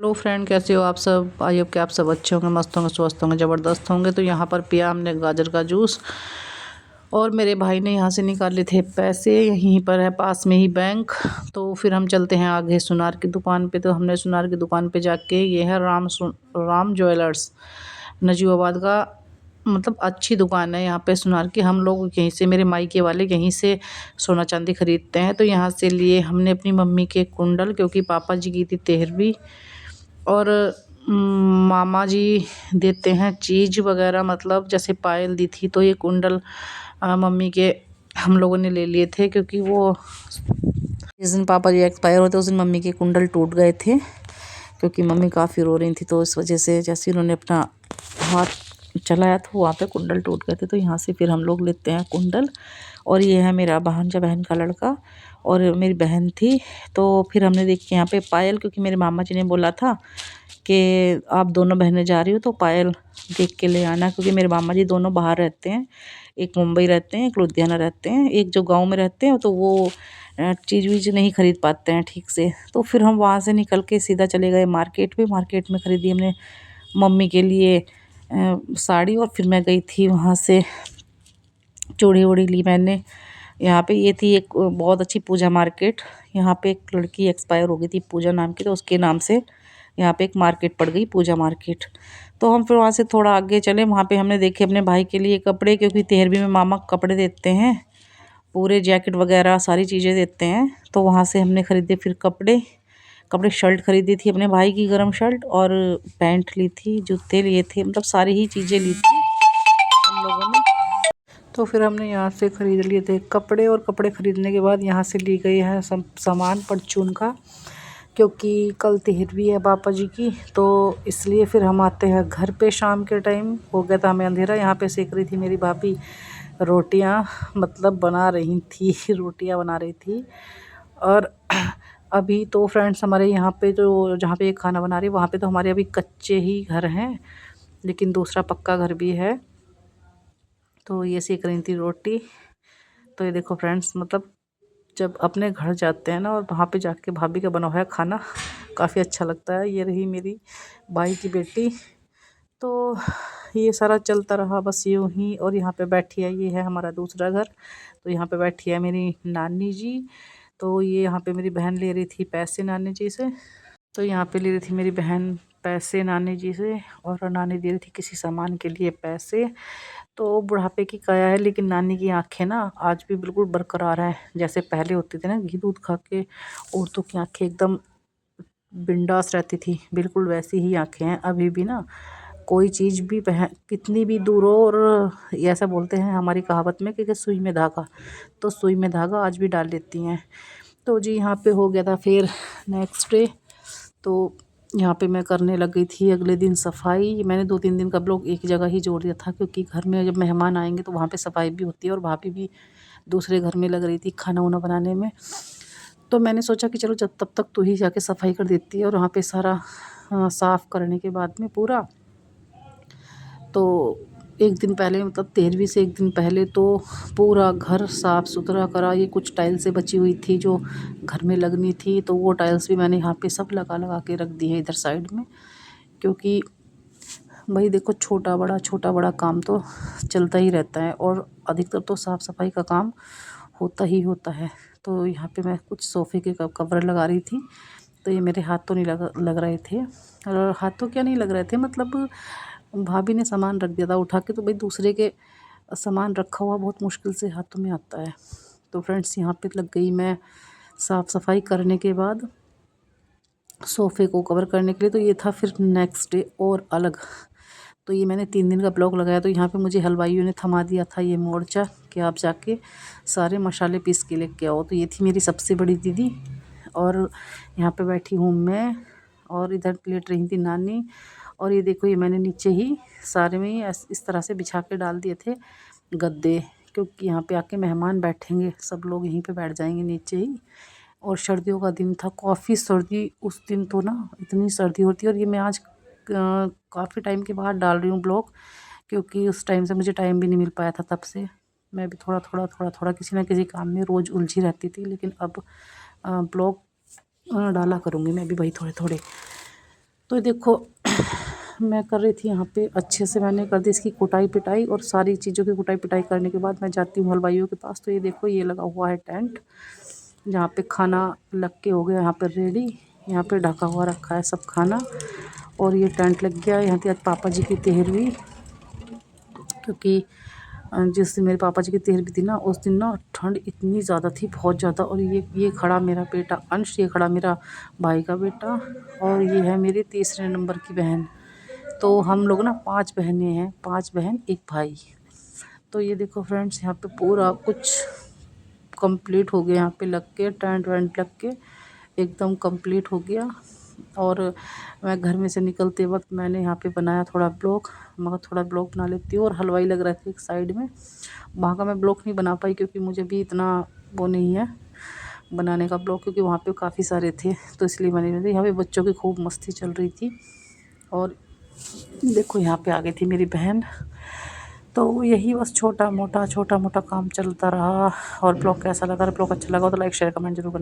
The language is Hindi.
हेलो फ्रेंड, कैसे हो आप सब। आई होप कि आप सब अच्छे होंगे, मस्त होंगे, स्वस्थ होंगे, ज़बरदस्त होंगे। तो यहाँ पर पिया हमने गाजर का जूस, और मेरे भाई ने यहाँ से निकाले थे पैसे। यहीं पर है पास में ही बैंक। तो फिर हम चलते हैं आगे सुनार की दुकान पे। तो हमने सुनार की दुकान पे जाके, ये है राम ज्वेलर्स, नजीबाबाद का, मतलब अच्छी दुकान है यहाँ पे सुनार की। हम लोग यहीं से, मेरे मायके वाले यहीं से सोना चांदी खरीदते हैं। तो यहाँ से लिए हमने अपनी मम्मी के कुंडल, क्योंकि पापा जी की थी 13वीं, और मामा जी देते हैं चीज़ वगैरह, मतलब जैसे पायल दी थी। तो ये कुंडल मम्मी के हम लोगों ने ले लिए थे, क्योंकि वो जिस दिन पापा जी एक्सपायर होते उस दिन मम्मी के कुंडल टूट गए थे, क्योंकि मम्मी काफ़ी रो रही थी। तो इस वजह से जैसे उन्होंने अपना हाथ चलाया था वहाँ पे कुंडल टूट गए थे। तो यहाँ से फिर हम लोग लेते हैं कुंडल। और ये है मेरा भांजा बहन का लड़का, और मेरी बहन थी। तो फिर हमने देखी यहाँ पे पायल, क्योंकि मेरे मामा जी ने बोला था कि आप दोनों बहनें जा रही हो तो पायल देख के ले आना, क्योंकि मेरे मामा जी दोनों बाहर रहते हैं। एक मुंबई रहते हैं, एक लुधियाना रहते हैं, एक जो गांव में रहते हैं। तो वो चीज़ वीज नहीं खरीद पाते हैं ठीक से। तो फिर हम वहाँ से निकल के सीधा चले गए मार्केट में। मार्केट में ख़रीदी हमने मम्मी के लिए साड़ी, और फिर मैं गई थी वहाँ से चूड़ी वूड़ी ली मैंने। यहाँ पे ये थी एक बहुत अच्छी पूजा मार्केट। यहाँ पे एक लड़की एक्सपायर हो गई थी पूजा नाम की, तो उसके नाम से यहाँ पे एक मार्केट पड़ गई, पूजा मार्केट। तो हम फिर वहाँ से थोड़ा आगे चले। वहाँ पे हमने देखे अपने भाई के लिए कपड़े, क्योंकि 13वीं में मामा कपड़े देते हैं, पूरे जैकेट वगैरह सारी चीज़ें देते हैं। तो वहाँ से हमने ख़रीदे फिर कपड़े शर्ट ख़रीदी थी अपने भाई की, गरम शर्ट, और पैंट ली थी, जूते लिए थे, मतलब सारी ही चीज़ें ली थी हम लोगों ने। तो फिर हमने यहाँ से ख़रीद लिए थे कपड़े, और कपड़े ख़रीदने के बाद यहाँ से ली गई है सामान परचून का, क्योंकि कल 13वीं है पापा जी की। तो इसलिए फिर हम आते हैं घर पे। शाम के टाइम हो गया था हमें अंधेरा। यहाँ पे सेक रही थी मेरी भाभी रोटियाँ, मतलब बना रही थी रोटियाँ बना रही थी। और अभी तो फ्रेंड्स हमारे यहाँ पे जो, जहाँ पे ये खाना बना रही है वहाँ पे तो हमारे अभी कच्चे ही घर हैं, लेकिन दूसरा पक्का घर भी है। तो ये सेक रही थी रोटी। तो ये देखो फ्रेंड्स, मतलब जब अपने घर जाते हैं ना, और वहाँ पे जाके भाभी का बना हुआ खाना काफ़ी अच्छा लगता है। ये रही मेरी भाई की बेटी। तो ये सारा चलता रहा बस यूँ ही। और यहाँ पे बैठी है, ये है हमारा दूसरा घर। तो यहाँ पे बैठी है मेरी नानी जी। तो ये यहाँ पे मेरी बहन ले रही थी पैसे नानी जी से। तो यहाँ पे ले रही थी मेरी बहन पैसे नानी जी से, और नानी दे रही थी किसी सामान के लिए पैसे। तो बुढ़ापे की काया है, लेकिन नानी की आंखें ना आज भी बिल्कुल बरकरार है, जैसे पहले होती थी ना, घी दूध खा के औरतों की आंखें एकदम बिंदास रहती थी, बिल्कुल वैसी ही आंखें हैं अभी भी ना। कोई चीज़ भी कितनी भी दूर हो, और ऐसा बोलते हैं हमारी कहावत में कि सुई में धागा, तो सुई में धागा आज भी डाल लेती हैं। तो जी यहाँ पे हो गया था फिर नेक्स्ट डे। तो यहाँ पे मैं करने लग गई थी अगले दिन सफाई। मैंने 2-3 दिन का ब्लॉग एक जगह ही जोड़ दिया था, क्योंकि घर में जब मेहमान आएंगे तो वहाँ पे सफाई भी होती है, और भाभी भी दूसरे घर में लग रही थी खाना वाना बनाने में। तो मैंने सोचा कि चलो जब तब तक तू ही जाके सफाई कर देती है। और वहाँ पे सारा साफ़ करने के बाद में पूरा, तो एक दिन पहले, मतलब 13वीं से एक दिन पहले तो पूरा घर साफ़ सुथरा करा। ये कुछ टाइल्सें बची हुई थी जो घर में लगनी थी, तो वो टाइल्स भी मैंने यहाँ पे सब लगा लगा के रख दी है इधर साइड में, क्योंकि भाई देखो छोटा बड़ा काम तो चलता ही रहता है, और अधिकतर तो साफ़ सफाई का काम होता ही होता है। तो यहाँ पे मैं कुछ सोफ़े के कवर लगा रही थी। तो ये मेरे हाथ तो नहीं लग रहे थे, और हाथ तो क्या नहीं लग रहे थे, मतलब भाभी ने सामान रख दिया था उठा के। तो भाई दूसरे के सामान रखा हुआ बहुत मुश्किल से हाथों में आता है। तो फ्रेंड्स यहाँ पे लग गई मैं साफ़ सफाई करने के बाद सोफ़े को कवर करने के लिए। तो ये था फिर नेक्स्ट डे और अलग। तो ये मैंने 3 दिन का ब्लॉग लगाया। तो यहाँ पे मुझे हलवाइयों ने थमा दिया था ये मोर्चा कि आप जाके सारे मसाले पीस के लेके आओ। तो ये थी मेरी सबसे बड़ी दीदी, और यहाँ पे बैठी हूँ मैं, और इधर लेट रही थी नानी। और ये देखो, ये मैंने नीचे ही सारे में ही इस तरह से बिछा के डाल दिए थे गद्दे, क्योंकि यहाँ पे आके मेहमान बैठेंगे, सब लोग यहीं पे बैठ जाएंगे नीचे ही। और सर्दियों का दिन था, काफ़ी सर्दी उस दिन, तो ना इतनी सर्दी होती है। और ये मैं आज काफ़ी टाइम के बाद डाल रही हूँ ब्लॉग, क्योंकि उस टाइम से मुझे टाइम भी नहीं मिल पाया था। तब से मैं भी थोड़ा किसी ना किसी काम में रोज़ उलझी रहती थी, लेकिन अब ब्लॉग डाला करूँगी मैं भी भाई थोड़े थोड़े। तो देखो मैं कर रही थी यहाँ पे, अच्छे से मैंने कर दी इसकी कुटाई पिटाई, और सारी चीज़ों की कुटाई पिटाई करने के बाद मैं जाती हूँ हलवाइयों के पास। तो ये देखो ये लगा हुआ है टेंट, जहाँ पे खाना लग के हो गया यहाँ पे रेडी। यहाँ पे ढका हुआ रखा है सब खाना, और ये टेंट लग गया। यहाँ पे आज पापा जी की 13वीं, क्योंकि जिस दिन मेरे पापा जी की 13वीं थी ना, उस दिन ना ठंड इतनी ज़्यादा थी, बहुत ज़्यादा। और ये खड़ा मेरा बेटा अंश, ये खड़ा मेरा भाई का बेटा, और ये है मेरी तीसरे नंबर की बहन। तो हम लोग ना 5 बहनें हैं, 5 बहन 1 भाई। तो ये देखो फ्रेंड्स, यहाँ पे पूरा कुछ कंप्लीट हो गया, यहाँ पे लग के टेंट वेंट लग के एकदम कंप्लीट हो गया। और मैं घर में से निकलते वक्त मैंने यहाँ पे बनाया थोड़ा ब्लॉग, मगर थोड़ा ब्लॉग बना लेती हूँ। और हलवाई लग रहा था एक साइड में, वहाँ का मैं ब्लॉग नहीं बना पाई, क्योंकि मुझे भी इतना वो नहीं है बनाने का ब्लॉग, क्योंकि वहाँ पे काफ़ी सारे थे, तो इसलिए मैंने नहीं। यहाँ पे बच्चों की खूब मस्ती चल रही थी। और देखो यहाँ पे आ गई थी मेरी बहन। तो यही बस छोटा मोटा काम चलता रहा। और ब्लॉग कैसा लगा? ब्लॉग अच्छा लगा तो लाइक शेयर कमेंट जरूर करना।